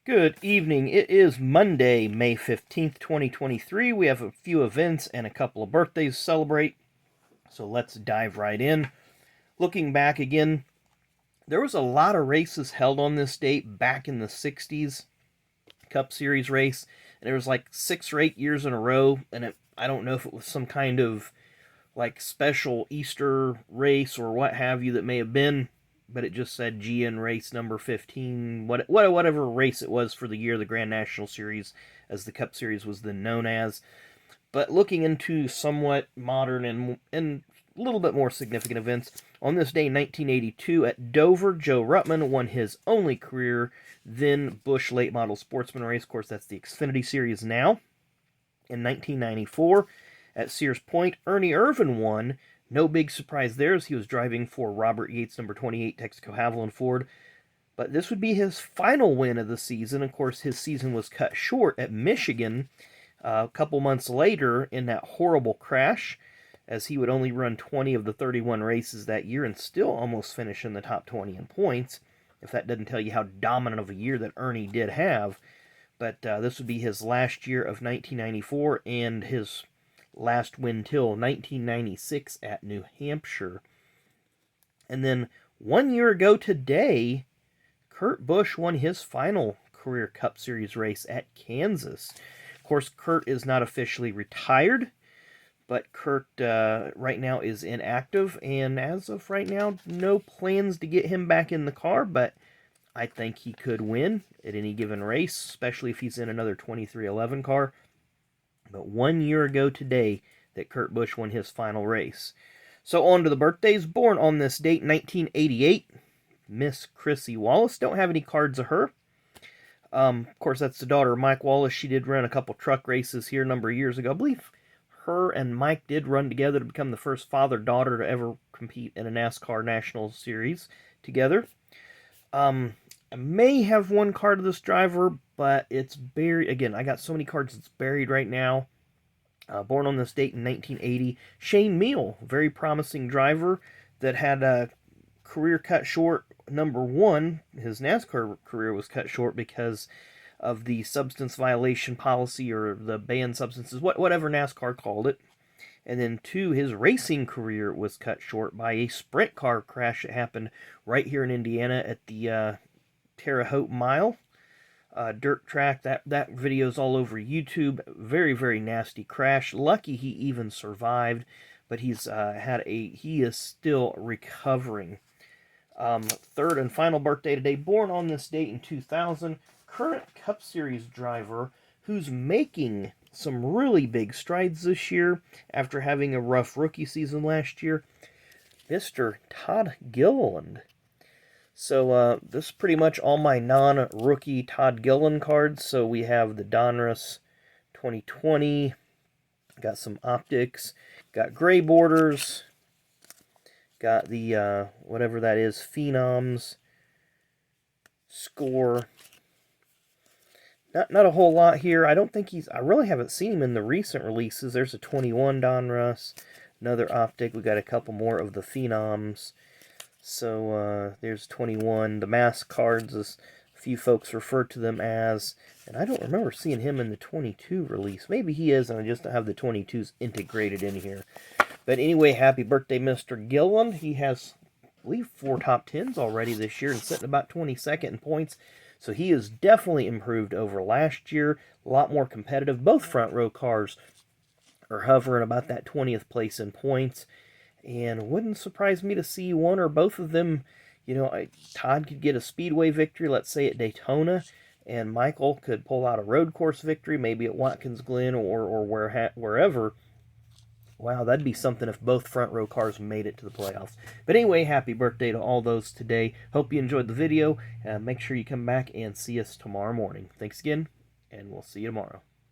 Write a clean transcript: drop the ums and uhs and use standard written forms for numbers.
Good evening. It is Monday, May 15th, 2023. We have a few events and a couple of birthdays to celebrate, so let's dive right in. Looking back again, there was a lot of races held on this date back in the 60s, Cup Series race, and there was like 6 or 8 years in a row, and I don't know if it was some kind of like special Easter race or what have you that may have been, but it just said GN race number 15, whatever race it was for the year, the Grand National Series, as the Cup Series was then known as. But looking into somewhat modern and a little bit more significant events, on this day in 1982 at Dover, Joe Ruttman won his only career then Busch late model sportsman race. Of course, that's the Xfinity Series now. In 1994 at Sears Point, Ernie Irvan won. No big surprise there, as he was driving for Robert Yates, number 28, Texaco Haviland Ford. But this would be his final win of the season. Of course, his season was cut short at Michigan a couple months later in that horrible crash, as he would only run 20 of the 31 races that year and still almost finish in the top 20 in points, if that doesn't tell you how dominant of a year that Ernie did have. But this would be his last year of 1994 and his last win till 1996 at New Hampshire. And then 1 year ago today, Kurt Busch won his final career Cup Series race at Kansas. Of course, Kurt is not officially retired, but Kurt right now is inactive, and as of right now, no plans to get him back in the car, but I think he could win at any given race, especially if he's in another 2311 car. But 1 year ago today that Kurt Busch won his final race. So on to the birthdays. Born on this date, 1988, Miss Chrissy Wallace. Don't have any cards of her. Of course, that's the daughter of Mike Wallace. She did run a couple truck races here a number of years ago. I believe her and Mike did run together to become the first father-daughter to ever compete in a NASCAR National Series together. I may have one card of this driver, but it's buried. Again, I got so many cards, it's buried right now. Born on this date in 1980, Hmiel, very promising driver that had a career cut short. Number one, his NASCAR career was cut short because of the substance violation policy or the banned substances, whatever NASCAR called it. And then two, his racing career was cut short by a sprint car crash that happened right here in Indiana at the Terre Haute Mile dirt track. That video's all over YouTube. Very, very nasty crash. Lucky he even survived, but he is still recovering. Third and final birthday today, born on this date in 2000, current Cup Series driver who's making some really big strides this year after having a rough rookie season last year, Mr. Todd Gilliland. So this is pretty much all my non-rookie Todd Gilliland cards. So we have the Donruss 2020, got some optics, got gray borders, got the, whatever that is, Phenoms, Score. Not a whole lot here. I really haven't seen him in the recent releases. There's a 21 Donruss, another optic. We got a couple more of the Phenoms. So there's 21. The mask cards, as a few folks refer to them as, and I don't remember seeing him in the 22 release. Maybe he is, and I just don't have the 22s integrated in here. But anyway, happy birthday, Mr. Gilliland. He has, I believe, 4 top 10s already this year and sitting about 22nd in points. So he is definitely improved over last year. A lot more competitive. Both front row cars are hovering about that 20th place in points. And wouldn't surprise me to see one or both of them, Todd could get a speedway victory, let's say at Daytona, and Michael could pull out a road course victory, maybe at Watkins Glen or wherever. Wow, that'd be something if both front row cars made it to the playoffs. But anyway, happy birthday to all those today. Hope you enjoyed the video. Make sure you come back and see us tomorrow morning. Thanks again, and we'll see you tomorrow.